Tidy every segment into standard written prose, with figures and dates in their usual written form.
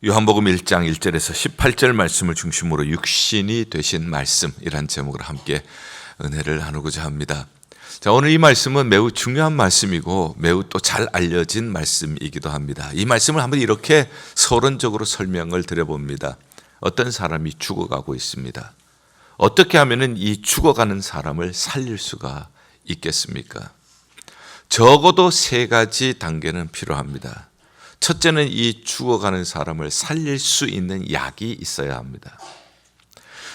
요한복음 1장 1절에서 18절 말씀을 중심으로 육신이 되신 말씀이란 제목으로 함께 은혜를 나누고자 합니다. 자, 오늘 이 말씀은 매우 중요한 말씀이고 매우 또 잘 알려진 말씀이기도 합니다. 이 말씀을 한번 이렇게 서론적으로 설명을 드려봅니다. 어떤 사람이 죽어가고 있습니다. 어떻게 하면 이 죽어가는 사람을 살릴 수가 있겠습니까? 적어도 세 가지 단계는 필요합니다. 첫째는 이 죽어가는 사람을 살릴 수 있는 약이 있어야 합니다.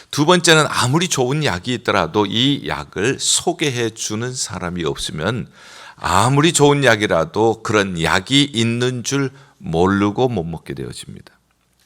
두 번째는 아무리 좋은 약이 있더라도 이 약을 소개해 주는 사람이 없으면 아무리 좋은 약이라도 그런 약이 있는 줄 모르고 못 먹게 되어집니다.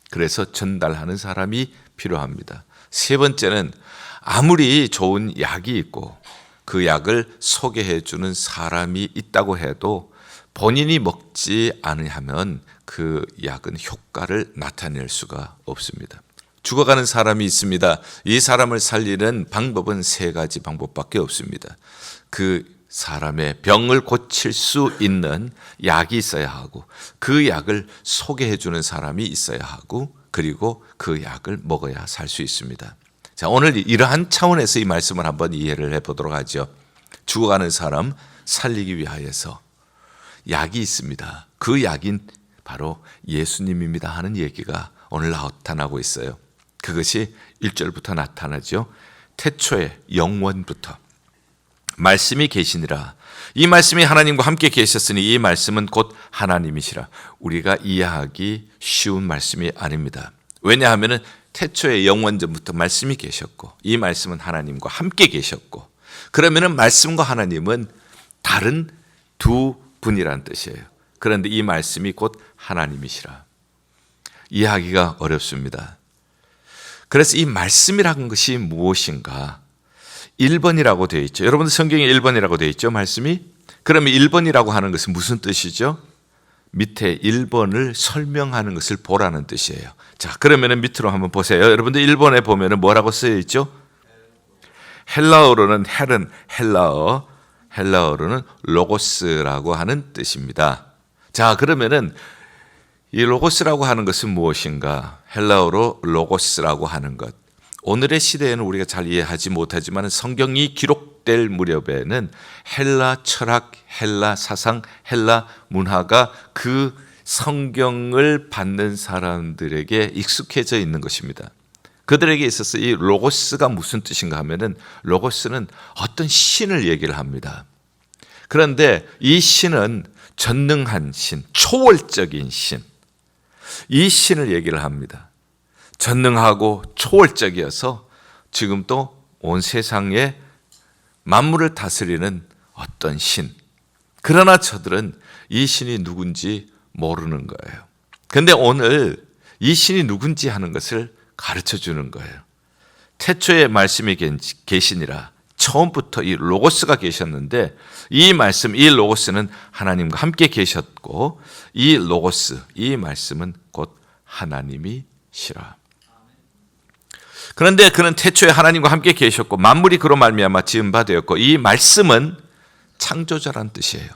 그래서 전달하는 사람이 필요합니다. 세 번째는 아무리 좋은 약이 있고 그 약을 소개해 주는 사람이 있다고 해도 본인이 먹지 않으면 그 약은 효과를 나타낼 수가 없습니다. 죽어가는 사람이 있습니다. 이 사람을 살리는 방법은 세 가지 방법밖에 없습니다. 그 사람의 병을 고칠 수 있는 약이 있어야 하고 그 약을 소개해 주는 사람이 있어야 하고 그리고 그 약을 먹어야 살 수 있습니다. 자, 오늘 이러한 차원에서 이 말씀을 한번 이해를 해보도록 하죠. 죽어가는 사람 살리기 위하여서 약이 있습니다. 그 약인 바로 예수님입니다 하는 얘기가 오늘 나타나고 있어요. 그것이 1절부터 나타나죠. 태초에 영원부터 말씀이 계시니라. 이 말씀이 하나님과 함께 계셨으니 이 말씀은 곧 하나님이시라. 우리가 이해하기 쉬운 말씀이 아닙니다. 왜냐하면 태초에 영원전부터 말씀이 계셨고 이 말씀은 하나님과 함께 계셨고 그러면 말씀과 하나님은 다른 두 분이란 뜻이에요. 그런데 이 말씀이 곧 하나님이시라. 이해하기가 어렵습니다. 그래서 이 말씀이라는 것이 무엇인가? 1번이라고 되어 있죠. 여러분들 성경에 1번이라고 되어 있죠, 말씀이? 그러면 1번이라고 하는 것은 무슨 뜻이죠? 밑에 1번을 설명하는 것을 보라는 뜻이에요. 자, 그러면 밑으로 한번 보세요. 여러분들 1번에 보면 뭐라고 쓰여 있죠? 헬라어로는 헬은 헬라어로는 로고스라고 하는 뜻입니다. 자, 그러면은 이 로고스라고 하는 것은 무엇인가? 헬라어로 로고스라고 하는 것. 오늘의 시대에는 우리가 잘 이해하지 못하지만 성경이 기록될 무렵에는 헬라 철학, 헬라 사상, 헬라 문화가 그 성경을 받는 사람들에게 익숙해져 있는 것입니다. 그들에게 있어서 이 로고스가 무슨 뜻인가 하면은 로고스는 어떤 신을 얘기를 합니다. 그런데 이 신은 전능한 신, 초월적인 신, 이 신을 얘기를 합니다. 전능하고 초월적이어서 지금 또 온 세상에 만물을 다스리는 어떤 신. 그러나 저들은 이 신이 누군지 모르는 거예요. 그런데 오늘 이 신이 누군지 하는 것을 가르쳐 주는 거예요. 태초에 말씀이 계시니라. 처음부터 이 로고스가 계셨는데 이 말씀, 이 로고스는 하나님과 함께 계셨고 이 로고스, 이 말씀은 곧 하나님이시라. 그런데 그는 태초에 하나님과 함께 계셨고 만물이 그로 말미암아 지은 바 되었고 이 말씀은 창조자란 뜻이에요.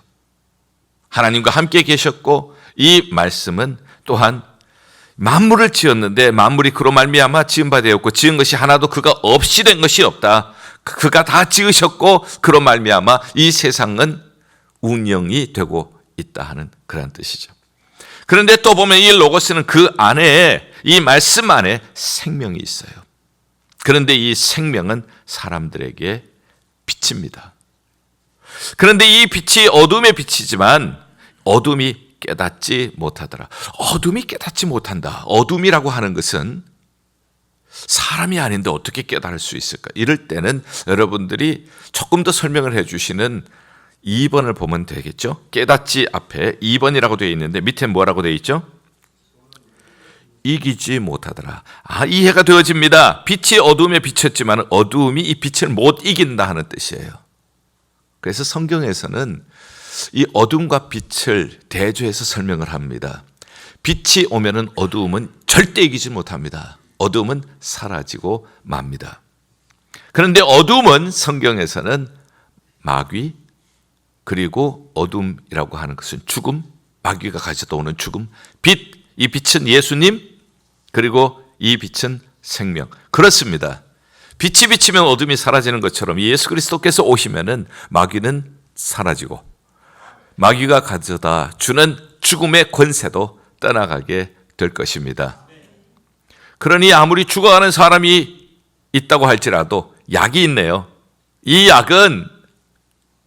하나님과 함께 계셨고 이 말씀은 또한 만물을 지었는데 만물이 그로 말미암아 지은 바 되었고 지은 것이 하나도 그가 없이 된 것이 없다. 그가 다 지으셨고 그로 말미암아 이 세상은 운영이 되고 있다 하는 그런 뜻이죠. 그런데 또 보면 이 로고스는 그 안에 이 말씀 안에 생명이 있어요. 그런데 이 생명은 사람들에게 빛입니다. 그런데 이 빛이 어둠의 빛이지만 어둠이 깨닫지 못하더라. 어둠이 깨닫지 못한다. 어둠이라고 하는 것은 사람이 아닌데 어떻게 깨달을 수 있을까? 이럴 때는 여러분들이 조금 더 설명을 해주시는 2번을 보면 되겠죠? 깨닫지 앞에 2번이라고 되어 있는데 밑에 뭐라고 되어 있죠? 이기지 못하더라. 이해가 되어집니다. 빛이 어둠에 비쳤지만 어둠이 이 빛을 못 이긴다 하는 뜻이에요. 그래서 성경에서는 이 어둠과 빛을 대조해서 설명을 합니다. 빛이 오면은 어두움은 절대 이기지 못합니다. 어둠은 사라지고 맙니다. 그런데 어둠은 성경에서는 마귀 그리고 어둠이라고 하는 것은 죽음, 마귀가 가져다 오는 죽음, 빛, 이 빛은 예수님, 그리고 이 빛은 생명. 그렇습니다. 빛이 비치면 어둠이 사라지는 것처럼 예수 그리스도께서 오시면은 마귀는 사라지고 마귀가 가져다 주는 죽음의 권세도 떠나가게 될 것입니다. 그러니 아무리 죽어가는 사람이 있다고 할지라도 약이 있네요. 이 약은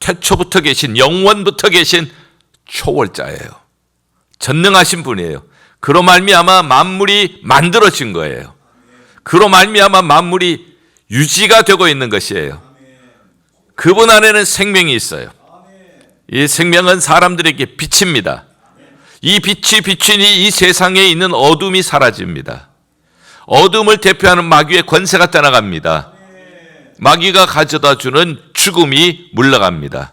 태초부터 계신, 영원부터 계신 초월자예요. 전능하신 분이에요. 그로 말미암아 만물이 만들어진 거예요. 그로 말미암아 만물이 유지가 되고 있는 것이에요. 그분 안에는 생명이 있어요. 이 생명은 사람들에게 빛입니다. 이 빛이 비추니 이 세상에 있는 어둠이 사라집니다. 어둠을 대표하는 마귀의 권세가 떠나갑니다. 마귀가 가져다 주는 죽음이 물러갑니다.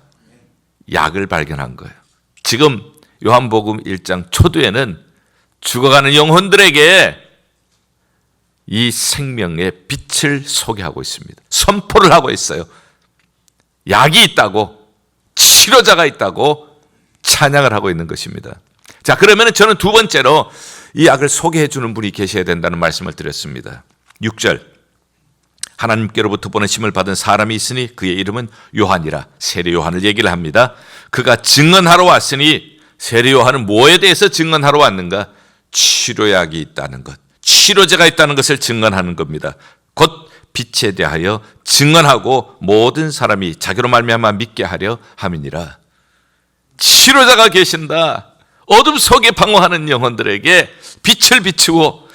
약을 발견한 거예요. 지금 요한복음 1장 초두에는 죽어가는 영혼들에게 이 생명의 빛을 소개하고 있습니다. 선포를 하고 있어요. 약이 있다고, 치료자가 있다고 찬양을 하고 있는 것입니다. 자, 그러면 저는 두 번째로 이 약을 소개해 주는 분이 계셔야 된다는 말씀을 드렸습니다. 6절, 하나님께로부터 보내심을 받은 사람이 있으니 그의 이름은 요한이라. 세례 요한을 얘기를 합니다. 그가 증언하러 왔으니, 세례 요한은 뭐에 대해서 증언하러 왔는가? 치료약이 있다는 것, 치료제가 있다는 것을 증언하는 겁니다. 곧 빛에 대하여 증언하고 모든 사람이 자기로 말미암아 믿게 하려 함이니라. 치료자가 계신다. 어둠 속에 방황하는 영혼들에게 빛을 비추고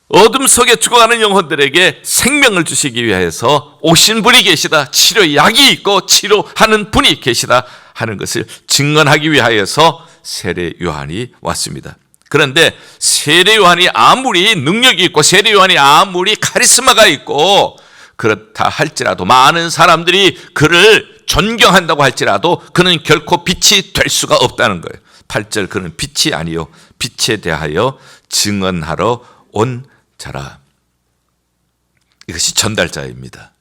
어둠 속에 죽어가는 영혼들에게 생명을 주시기 위해서 오신 분이 계시다. 치료약이 있고 치료하는 분이 계시다 하는 것을 증언하기 위하여서 세례 요한이 왔습니다. 그런데 세례 요한이 아무리 능력이 있고 세례 요한이 아무리 카리스마가 있고 그렇다 할지라도, 많은 사람들이 그를 존경한다고 할지라도 그는 결코 빛이 될 수가 없다는 거예요. 8절, 그는 빛이 아니요 빛에 대하여 증언하러 온 자라. 이것이 전달자입니다.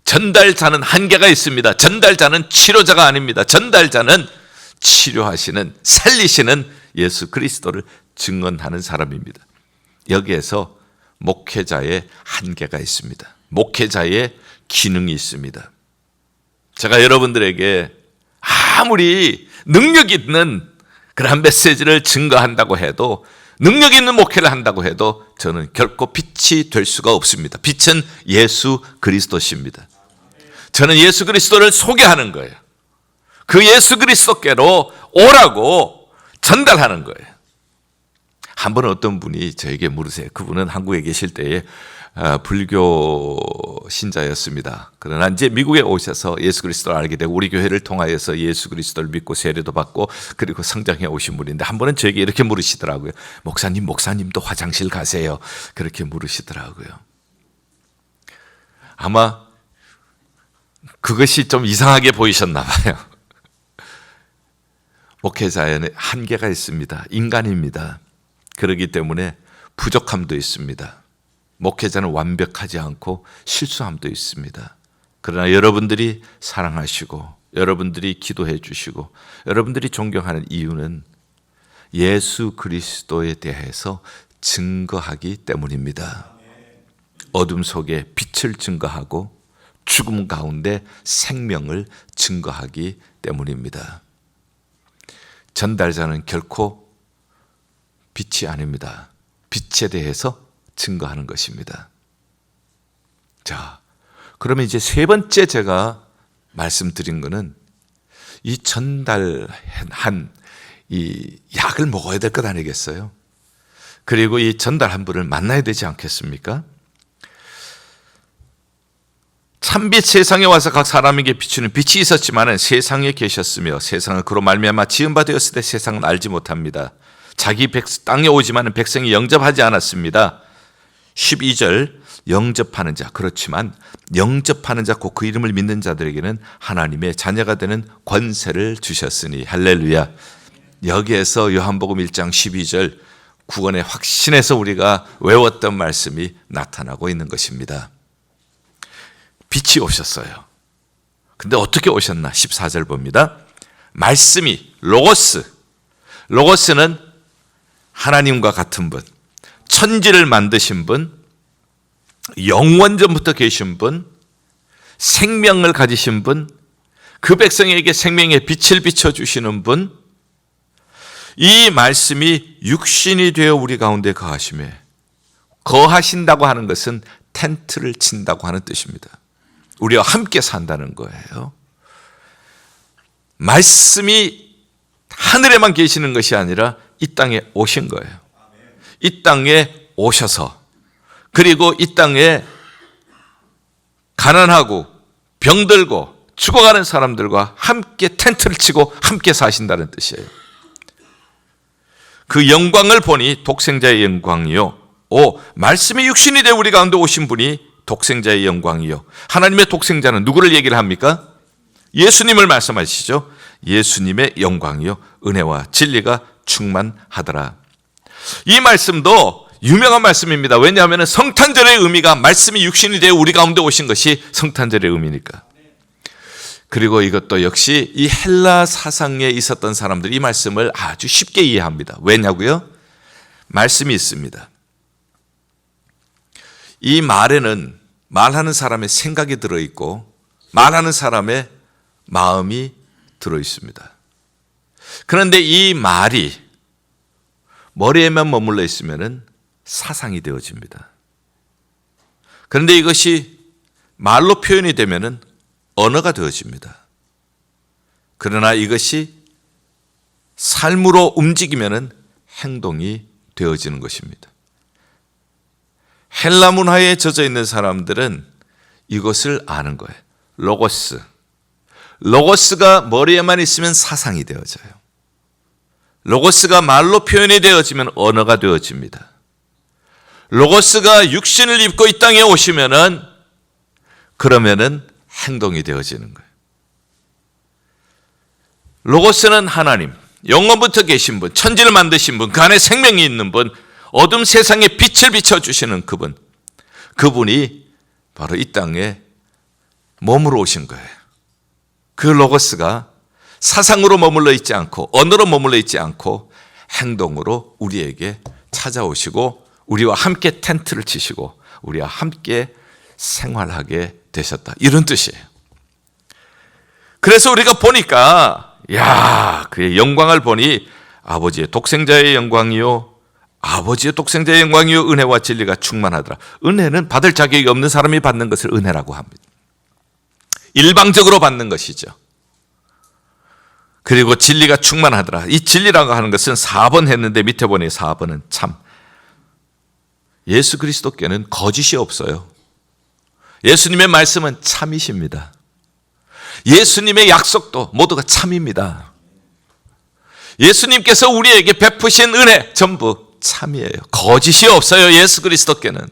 전달자는 한계가 있습니다. 전달자는 치료자가 아닙니다. 전달자는 치료하시는, 살리시는 예수 그리스도를 증언하는 사람입니다. 여기에서 목회자의 한계가 있습니다. 목회자의 기능이 있습니다. 제가 여러분들에게 아무리 능력 있는 그런 메시지를 증거한다고 해도, 능력 있는 목회를 한다고 해도 저는 결코 빛이 될 수가 없습니다. 빛은 예수 그리스도십니다. 저는 예수 그리스도를 소개하는 거예요. 그 예수 그리스도께로 오라고 전달하는 거예요. 한 번 어떤 분이 저에게 물으세요. 그분은 한국에 계실 때에 불교 신자였습니다. 그러나 이제 미국에 오셔서 예수 그리스도를 알게 되고 우리 교회를 통하여서 예수 그리스도를 믿고 세례도 받고 그리고 성장해 오신 분인데, 한 번은 저에게 이렇게 물으시더라고요. 목사님도 화장실 가세요? 그렇게 물으시더라고요. 아마 그것이 좀 이상하게 보이셨나 봐요. 목회자에는 한계가 있습니다. 인간입니다. 그렇기 때문에 부족함도 있습니다. 목회자는 완벽하지 않고 실수함도 있습니다. 그러나 여러분들이 사랑하시고 여러분들이 기도해 주시고 여러분들이 존경하는 이유는 예수 그리스도에 대해서 증거하기 때문입니다. 어둠 속에 빛을 증거하고 죽음 가운데 생명을 증거하기 때문입니다. 전달자는 결코 빛이 아닙니다. 빛에 대해서 증거하는 것입니다. 자, 그러면 이제 세 번째 제가 말씀드린 거는 이 전달한 이 약을 먹어야 될 것 아니겠어요? 그리고 이 전달한 분을 만나야 되지 않겠습니까? 참빛 세상에 와서 각 사람에게 비추는 빛이 있었지만 세상에 계셨으며 세상은 그로 말미암아 지은 바 되었을 때 세상은 알지 못합니다. 자기 땅에 오지만 백성이 영접하지 않았습니다. 12절, 영접하는 자, 그렇지만 영접하는 자 곧 그 이름을 믿는 자들에게는 하나님의 자녀가 되는 권세를 주셨으니. 할렐루야. 여기에서 요한복음 1장 12절 구원의 확신에서 우리가 외웠던 말씀이 나타나고 있는 것입니다. 빛이 오셨어요. 근데 어떻게 오셨나? 14절 봅니다. 말씀이, 로고스는 하나님과 같은 분, 천지를 만드신 분, 영원전부터 계신 분, 생명을 가지신 분, 그 백성에게 생명의 빛을 비춰주시는 분, 이 말씀이 육신이 되어 우리 가운데 거하심에, 거하신다고 하는 것은 텐트를 친다고 하는 뜻입니다. 우리와 함께 산다는 거예요. 말씀이 하늘에만 계시는 것이 아니라 이 땅에 오신 거예요. 이 땅에 오셔서, 그리고 이 땅에 가난하고 병들고 죽어가는 사람들과 함께 텐트를 치고 함께 사신다는 뜻이에요. 그 영광을 보니 독생자의 영광이요, 말씀이 육신이 되어 우리 가운데 오신 분이 독생자의 영광이요. 하나님의 독생자는 누구를 얘기를 합니까? 예수님을 말씀하시죠. 예수님의 영광이요, 은혜와 진리가 충만하더라. 이 말씀도 유명한 말씀입니다. 왜냐하면 성탄절의 의미가 말씀이 육신이 되어 우리 가운데 오신 것이 성탄절의 의미니까. 그리고 이것도 역시 이 헬라 사상에 있었던 사람들이 이 말씀을 아주 쉽게 이해합니다. 왜냐고요? 말씀이 있습니다. 이 말에는 말하는 사람의 생각이 들어있고 말하는 사람의 마음이 들어있습니다. 그런데 이 말이 머리에만 머물러 있으면 사상이 되어집니다. 그런데 이것이 말로 표현이 되면 언어가 되어집니다. 그러나 이것이 삶으로 움직이면 행동이 되어지는 것입니다. 헬라 문화에 젖어 있는 사람들은 이것을 아는 거예요. 로고스. 로고스가 머리에만 있으면 사상이 되어져요. 로고스가 말로 표현이 되어지면 언어가 되어집니다. 로고스가 육신을 입고 이 땅에 오시면은 그러면은 행동이 되어지는 거예요. 로고스는 하나님, 영원부터 계신 분, 천지를 만드신 분, 그 안에 생명이 있는 분, 어둠 세상에 빛을 비춰주시는 그분, 그분이 바로 이 땅에 몸으로 오신 거예요. 그 로고스가 사상으로 머물러 있지 않고 언어로 머물러 있지 않고 행동으로 우리에게 찾아오시고 우리와 함께 텐트를 치시고 우리와 함께 생활하게 되셨다, 이런 뜻이에요. 그래서 우리가 보니까 그의 영광을 보니 아버지의 독생자의 영광이요, 아버지의 독생자의 영광이요, 은혜와 진리가 충만하더라. 은혜는 받을 자격이 없는 사람이 받는 것을 은혜라고 합니다. 일방적으로 받는 것이죠. 그리고 진리가 충만하더라. 이 진리라고 하는 것은 4번 했는데 밑에 보니 4번은 참. 예수 그리스도께는 거짓이 없어요. 예수님의 말씀은 참이십니다. 예수님의 약속도 모두가 참입니다. 예수님께서 우리에게 베푸신 은혜 전부 참이에요. 거짓이 없어요. 예수 그리스도께는.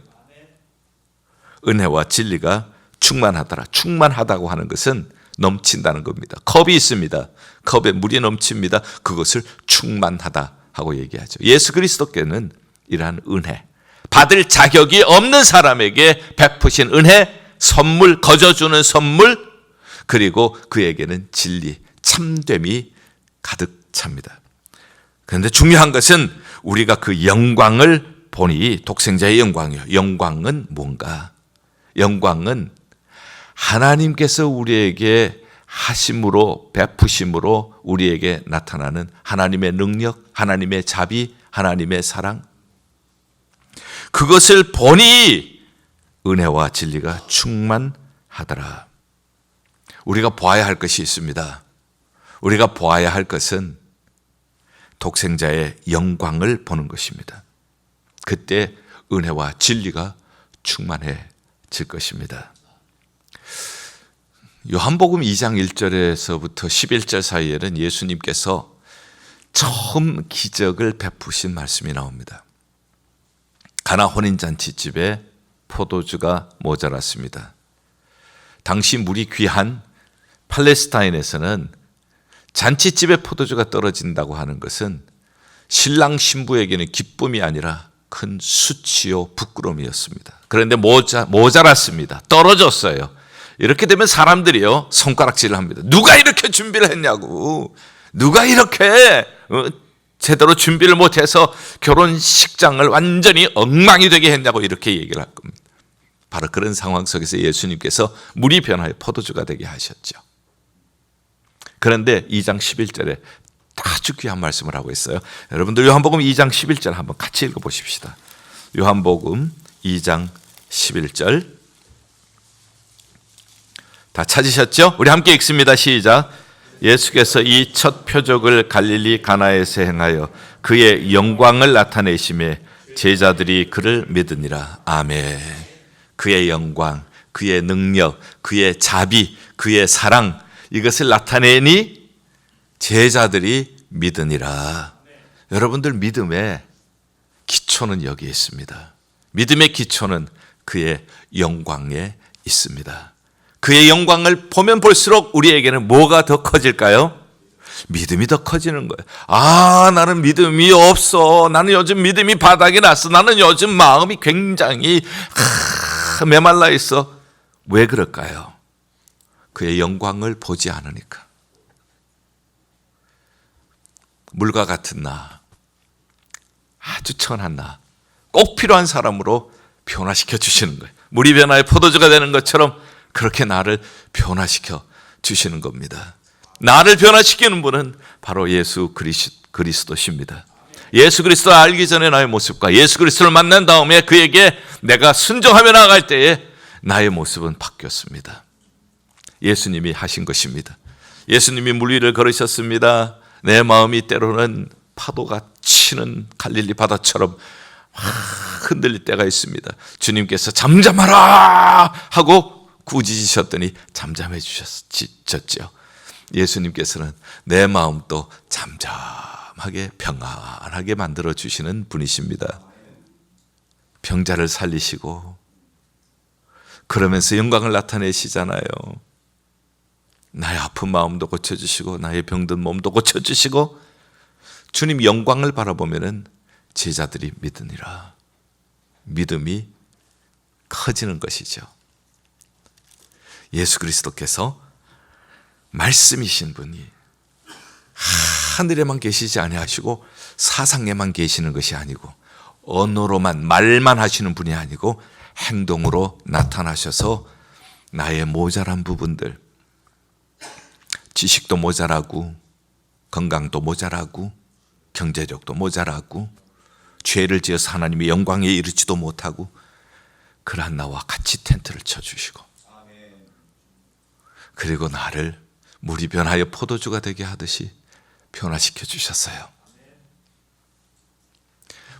은혜와 진리가 충만하더라. 충만하다고 하는 것은 넘친다는 겁니다. 컵이 있습니다. 컵에 물이 넘칩니다. 그것을 충만하다 하고 얘기하죠. 예수 그리스도께는 이러한 은혜, 받을 자격이 없는 사람에게 베푸신 은혜, 선물, 거저주는 선물, 그리고 그에게는 진리, 참됨이 가득 찹니다. 그런데 중요한 것은 우리가 그 영광을 보니 독생자의 영광이요. 영광은 뭔가? 영광은 하나님께서 우리에게 하심으로, 베푸심으로 우리에게 나타나는 하나님의 능력, 하나님의 자비, 하나님의 사랑, 그것을 보니 은혜와 진리가 충만하더라. 우리가 보아야 할 것이 있습니다. 우리가 보아야 할 것은 독생자의 영광을 보는 것입니다. 그때 은혜와 진리가 충만해질 것입니다. 요한복음 2장 1절에서부터 11절 사이에는 예수님께서 처음 기적을 베푸신 말씀이 나옵니다. 가나 혼인잔치집에 포도주가 모자랐습니다. 당시 물이 귀한 팔레스타인에서는 잔치집에 포도주가 떨어진다고 하는 것은 신랑 신부에게는 기쁨이 아니라 큰 수치요 부끄러움이었습니다. 그런데 모자랐습니다. 떨어졌어요. 이렇게 되면 사람들이요 손가락질을 합니다. 누가 이렇게 준비를 했냐고, 누가 이렇게 제대로 준비를 못해서 결혼식장을 완전히 엉망이 되게 했냐고 이렇게 얘기를 할 겁니다. 바로 그런 상황 속에서 예수님께서 물이 변하여 포도주가 되게 하셨죠. 그런데 2장 11절에 아주 귀한 말씀을 하고 있어요. 여러분들 요한복음 2장 11절 한번 같이 읽어보십시다. 요한복음 2장 11절 다 찾으셨죠? 우리 함께 읽습니다. 시작. 예수께서 이 첫 표적을 갈릴리 가나에서 행하여 그의 영광을 나타내심에 제자들이 그를 믿으니라. 아멘. 그의 영광, 그의 능력, 그의 자비, 그의 사랑, 이것을 나타내니 제자들이 믿으니라. 여러분들 믿음의 기초는 여기에 있습니다. 믿음의 기초는 그의 영광에 있습니다. 그의 영광을 보면 볼수록 우리에게는 뭐가 더 커질까요? 믿음이 더 커지는 거예요. 아, 나는 믿음이 없어. 나는 요즘 믿음이 바닥이 났어. 나는 요즘 마음이 굉장히 메말라 있어. 왜 그럴까요? 그의 영광을 보지 않으니까. 물과 같은 나, 아주 천한 나, 꼭 필요한 사람으로 변화시켜 주시는 거예요. 물이 변화해 포도주가 되는 것처럼 그렇게 나를 변화시켜 주시는 겁니다. 나를 변화시키는 분은 바로 예수 그리스도십니다. 예수 그리스도를 알기 전에 나의 모습과 예수 그리스도를 만난 다음에 그에게 내가 순종하며 나아갈 때에 나의 모습은 바뀌었습니다. 예수님이 하신 것입니다. 예수님이 물 위를 걸으셨습니다. 내 마음이 때로는 파도가 치는 갈릴리 바다처럼 흔들릴 때가 있습니다. 주님께서 잠잠하라 하고 꾸짖으셨더니 잠잠해 주셨죠. 예수님께서는 내 마음도 잠잠하게 평안하게 만들어 주시는 분이십니다. 병자를 살리시고 그러면서 영광을 나타내시잖아요. 나의 아픈 마음도 고쳐주시고 나의 병든 몸도 고쳐주시고 주님 영광을 바라보면은 제자들이 믿으니라. 믿음이 커지는 것이죠. 예수 그리스도께서 말씀이신 분이 하늘에만 계시지 아니하시고 사상에만 계시는 것이 아니고 언어로만 말만 하시는 분이 아니고 행동으로 나타나셔서 나의 모자란 부분들, 지식도 모자라고 건강도 모자라고 경제력도 모자라고 죄를 지어서 하나님의 영광에 이르지도 못하고 그러한 나와 같이 텐트를 쳐주시고 그리고 나를 물이 변하여 포도주가 되게 하듯이 변화시켜 주셨어요.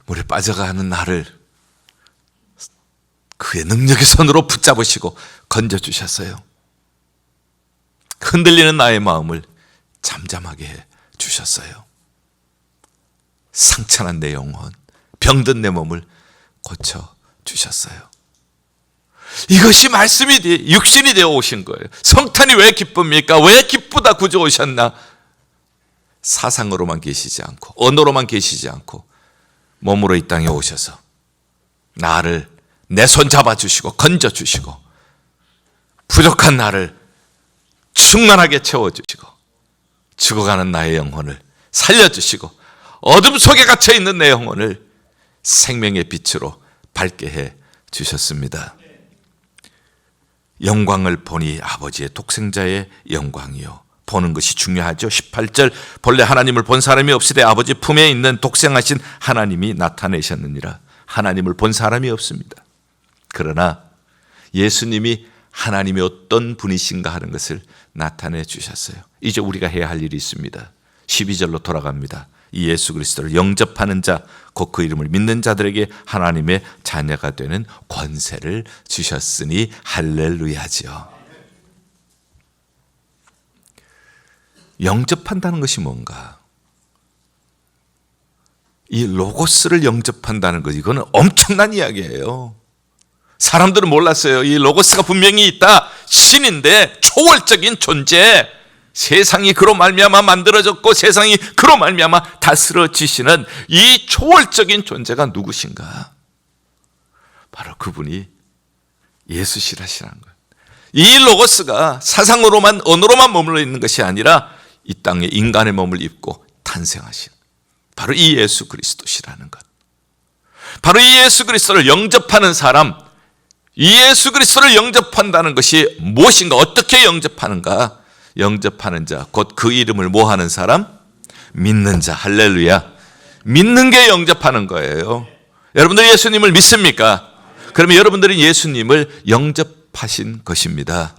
물에 빠져가는 나를 그의 능력의 손으로 붙잡으시고 건져주셨어요. 흔들리는 나의 마음을 잠잠하게 해 주셨어요. 상처난 내 영혼, 병든 내 몸을 고쳐 주셨어요. 이것이 말씀이 육신이 되어 오신 거예요. 성탄이 왜 기쁩니까? 왜 기쁘다 구주 오셨나? 사상으로만 계시지 않고 언어로만 계시지 않고 몸으로 이 땅에 오셔서 나를 내 손 잡아주시고 건져주시고 부족한 나를 충만하게 채워주시고 죽어가는 나의 영혼을 살려주시고 어둠 속에 갇혀있는 내 영혼을 생명의 빛으로 밝게 해 주셨습니다. 영광을 보니 아버지의 독생자의 영광이요. 보는 것이 중요하죠. 18절 본래 하나님을 본 사람이 없으되 아버지 품에 있는 독생하신 하나님이 나타내셨느니라. 하나님을 본 사람이 없습니다. 그러나 예수님이 하나님이 어떤 분이신가 하는 것을 나타내 주셨어요. 이제 우리가 해야 할 일이 있습니다. 12절로 돌아갑니다. 이 예수 그리스도를 영접하는 자, 곧 그 이름을 믿는 자들에게 하나님의 자녀가 되는 권세를 주셨으니 할렐루야지요. 영접한다는 것이 뭔가? 이 로고스를 영접한다는 것, 이거는 엄청난 이야기예요. 사람들은 몰랐어요. 이 로고스가 분명히 있다. 신인데 초월적인 존재. 세상이 그로 말미암아 만들어졌고 세상이 그로 말미암아 다스려지시는 이 초월적인 존재가 누구신가? 바로 그분이 예수시라시라는 거예요. 이 로고스가 사상으로만 언어로만 머물러 있는 것이 아니라 이 땅에 인간의 몸을 입고 탄생하신 바로 이 예수 그리스도시라는 것. 바로 이 예수 그리스도를 영접하는 사람, 이 예수 그리스도를 영접한다는 것이 무엇인가, 어떻게 영접하는가? 영접하는 자, 곧 그 이름을 뭐 하는 사람? 믿는 자. 할렐루야. 믿는 게 영접하는 거예요. 여러분들 예수님을 믿습니까? 그러면 여러분들은 예수님을 영접하신 것입니다.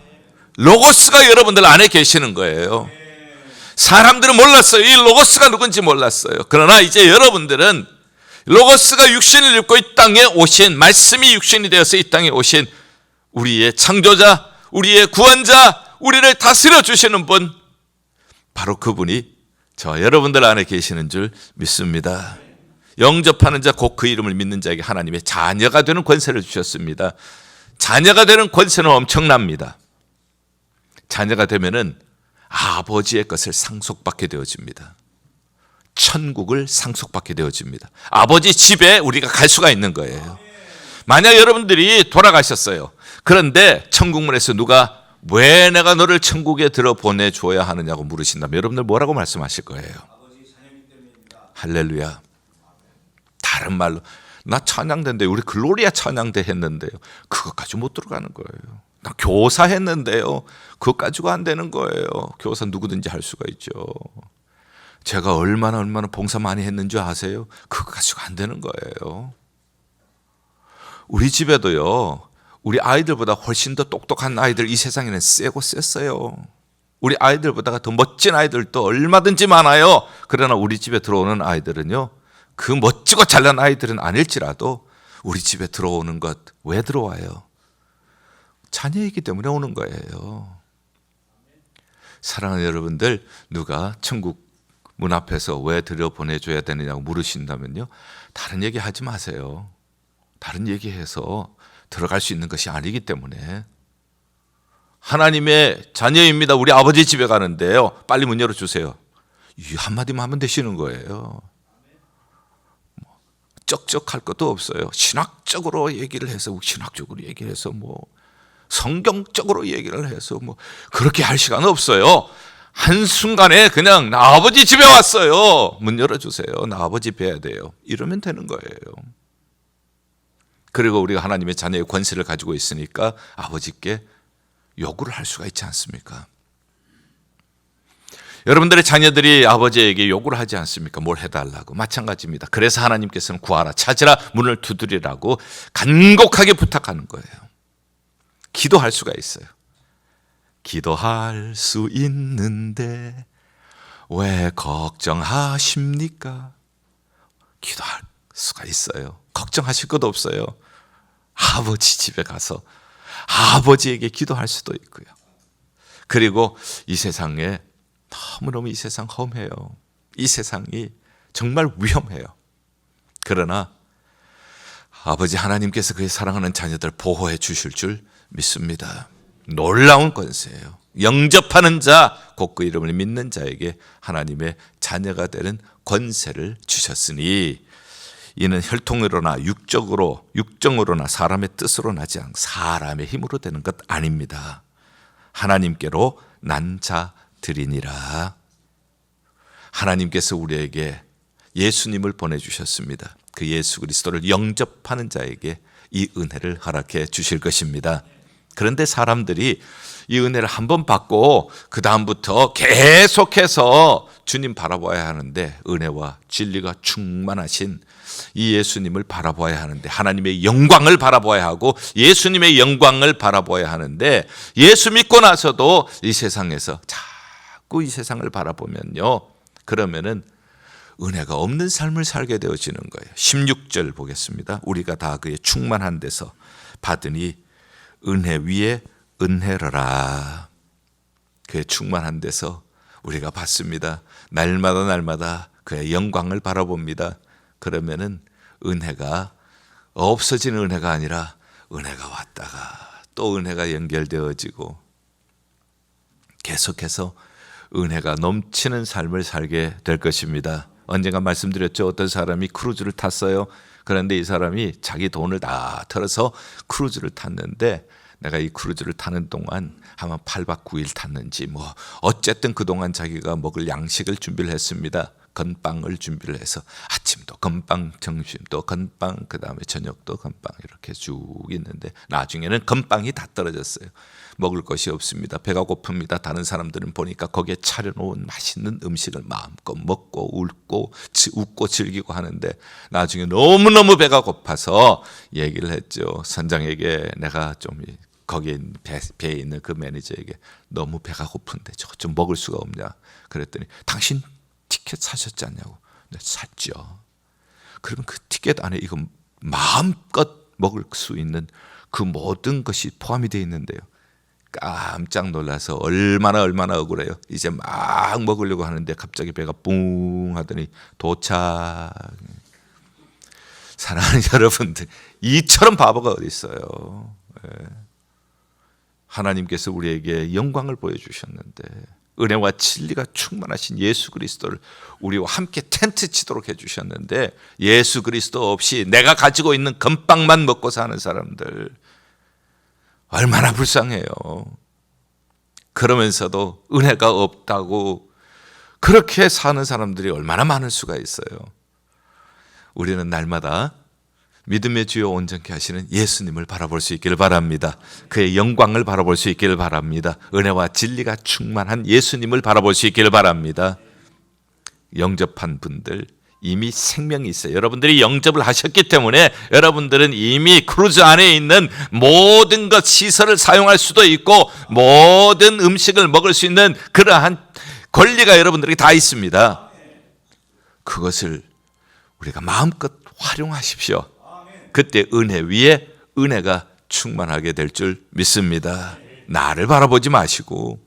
로고스가 여러분들 안에 계시는 거예요. 사람들은 몰랐어요. 이 로고스가 누군지 몰랐어요. 그러나 이제 여러분들은 로고스가 육신을 입고 이 땅에 오신, 말씀이 육신이 되어서 이 땅에 오신 우리의 창조자, 우리의 구원자, 우리를 다스려 주시는 분, 바로 그분이 저 여러분들 안에 계시는 줄 믿습니다. 영접하는 자, 곧 그 이름을 믿는 자에게 하나님의 자녀가 되는 권세를 주셨습니다. 자녀가 되는 권세는 엄청납니다. 자녀가 되면은 아버지의 것을 상속받게 되어집니다. 천국을 상속받게 되어집니다. 아버지 집에 우리가 갈 수가 있는 거예요. 만약 여러분들이 돌아가셨어요. 그런데 천국문에서 누가 왜 내가 너를 천국에 들어보내줘야 하느냐고 물으신다면 여러분들 뭐라고 말씀하실 거예요? 할렐루야. 다른 말로 나 찬양대인데, 우리 글로리아 찬양대 했는데요, 그것까지 못 들어가는 거예요. 나 교사 했는데요, 그것 가지고 안 되는 거예요. 교사 누구든지 할 수가 있죠. 제가 얼마나 봉사 많이 했는지 아세요? 그거 가지고 안 되는 거예요. 우리 집에도요, 우리 아이들보다 훨씬 더 똑똑한 아이들 이 세상에는 세고 셌어요. 우리 아이들보다 더 멋진 아이들도 얼마든지 많아요. 그러나 우리 집에 들어오는 아이들은요, 그 멋지고 잘난 아이들은 아닐지라도 우리 집에 들어오는 것, 왜 들어와요? 자녀이기 때문에 오는 거예요. 사랑하는 여러분들, 누가 천국 문 앞에서 왜 들여보내줘야 되느냐고 물으신다면요, 다른 얘기 하지 마세요. 다른 얘기해서 들어갈 수 있는 것이 아니기 때문에. 하나님의 자녀입니다. 우리 아버지 집에 가는데요, 빨리 문 열어주세요. 이 한마디만 하면 되시는 거예요. 쩍쩍할 것도 없어요. 신학적으로 얘기를 해서, 신학적으로 얘기를 해서, 성경적으로 얘기를 해서 그렇게 할 시간 없어요. 한순간에 그냥 나 아버지 집에 왔어요. 문 열어주세요. 나 아버지 뵈야 돼요. 이러면 되는 거예요. 그리고 우리가 하나님의 자녀의 권세를 가지고 있으니까 아버지께 요구를 할 수가 있지 않습니까? 여러분들의 자녀들이 아버지에게 요구를 하지 않습니까? 뭘 해달라고. 마찬가지입니다. 그래서 하나님께서는 구하라, 찾으라, 문을 두드리라고 간곡하게 부탁하는 거예요. 기도할 수가 있어요. 기도할 수 있는데 왜 걱정하십니까? 기도할 수가 있어요. 걱정하실 것도 없어요. 아버지 집에 가서 아버지에게 기도할 수도 있고요. 그리고 이 세상에 너무너무, 이 세상 험해요. 이 세상이 정말 위험해요. 그러나 아버지 하나님께서 그의 사랑하는 자녀들 보호해 주실 줄 믿습니다. 놀라운 권세예요. 영접하는 자, 곧 그 이름을 믿는 자에게 하나님의 자녀가 되는 권세를 주셨으니 이는 혈통으로나 육정으로나 사람의 뜻으로 나지 않고 사람의 힘으로 되는 것 아닙니다. 하나님께로 난 자들이니라. 하나님께서 우리에게 예수님을 보내주셨습니다. 그 예수 그리스도를 영접하는 자에게 이 은혜를 허락해 주실 것입니다. 그런데 사람들이 이 은혜를 한번 받고 그 다음부터 계속해서 주님 바라봐야 하는데, 은혜와 진리가 충만하신 이 예수님을 바라봐야 하는데, 하나님의 영광을 바라봐야 하고 예수님의 영광을 바라봐야 하는데, 예수 믿고 나서도 이 세상에서 자꾸 이 세상을 바라보면요, 그러면은 은혜가 없는 삶을 살게 되어지는 거예요. 16절 보겠습니다. 우리가 다 그의 충만한 데서 받으니 은혜 위에 은혜로라. 그의 충만한 데서 우리가 받습니다. 날마다 그의 영광을 바라봅니다. 그러면은 은혜가 없어지는 은혜가 아니라 은혜가 왔다가 또 은혜가 연결되어지고 계속해서 은혜가 넘치는 삶을 살게 될 것입니다. 언젠가 말씀드렸죠. 어떤 사람이 크루즈를 탔어요. 그런데 이 사람이 자기 돈을 다 털어서 크루즈를 탔는데, 내가 이 크루즈를 타는 동안 아마 8박 9일 탔는지 어쨌든 그동안 자기가 먹을 양식을 준비를 했습니다. 건빵을 준비를 해서 아침도 건빵, 점심도 건빵, 그 다음에 저녁도 건빵 이렇게 쭉 있는데 나중에는 건빵이 다 떨어졌어요. 먹을 것이 없습니다. 배가 고픕니다. 다른 사람들은 보니까 거기에 차려놓은 맛있는 음식을 마음껏 먹고 웃고 즐기고 하는데 나중에 너무너무 배가 고파서 얘기를 했죠. 선장에게 내가 좀 거기에 배에 있는 그 매니저에게 너무 배가 고픈데 저거 좀 먹을 수가 없냐 그랬더니 당신 티켓 사셨지 않냐고. 네, 샀죠. 그러면 그 티켓 안에 이거 마음껏 먹을 수 있는 그 모든 것이 포함이 되어 있는데요. 깜짝 놀라서 얼마나 억울해요. 이제 막 먹으려고 하는데 갑자기 배가 뿡 하더니 도착. 사랑하는 여러분들, 이처럼 바보가 어디 있어요. 하나님께서 우리에게 영광을 보여주셨는데 은혜와 진리가 충만하신 예수 그리스도를 우리와 함께 텐트 치도록 해주셨는데 예수 그리스도 없이 내가 가지고 있는 건빵만 먹고 사는 사람들 얼마나 불쌍해요. 그러면서도 은혜가 없다고 그렇게 사는 사람들이 얼마나 많을 수가 있어요. 우리는 날마다 믿음의 주요 온전케 하시는 예수님을 바라볼 수 있기를 바랍니다. 그의 영광을 바라볼 수 있기를 바랍니다. 은혜와 진리가 충만한 예수님을 바라볼 수 있기를 바랍니다. 영접한 분들 이미 생명이 있어요. 여러분들이 영접을 하셨기 때문에 여러분들은 이미 크루즈 안에 있는 모든 것 시설을 사용할 수도 있고 모든 음식을 먹을 수 있는 그러한 권리가 여러분들에게 다 있습니다. 그것을 우리가 마음껏 활용하십시오. 그때 은혜 위에 은혜가 충만하게 될 줄 믿습니다. 나를 바라보지 마시고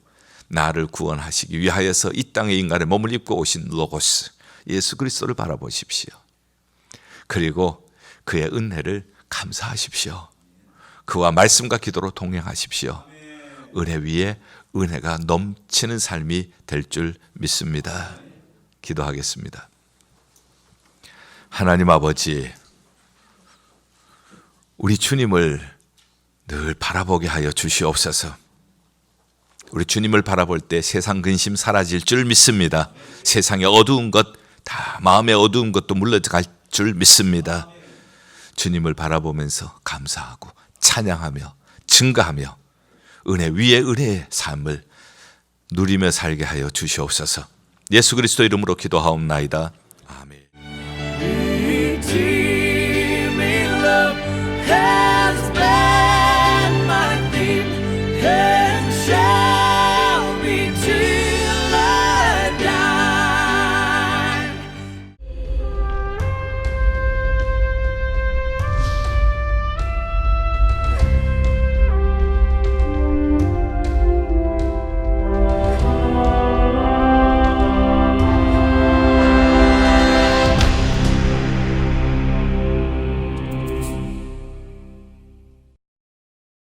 나를 구원하시기 위하여서 이 땅에 인간의 몸을 입고 오신 로고스 예수 그리스도를 바라보십시오. 그리고 그의 은혜를 감사하십시오. 그와 말씀과 기도로 동행하십시오. 은혜 위에 은혜가 넘치는 삶이 될 줄 믿습니다. 기도하겠습니다. 하나님 아버지, 우리 주님을 늘 바라보게 하여 주시옵소서. 우리 주님을 바라볼 때 세상 근심 사라질 줄 믿습니다. 세상의 어두운 것 다 마음의 어두운 것도 물러갈 줄 믿습니다. 주님을 바라보면서 감사하고 찬양하며 증거하며 은혜 위에 은혜의 삶을 누리며 살게 하여 주시옵소서. 예수 그리스도 이름으로 기도하옵나이다.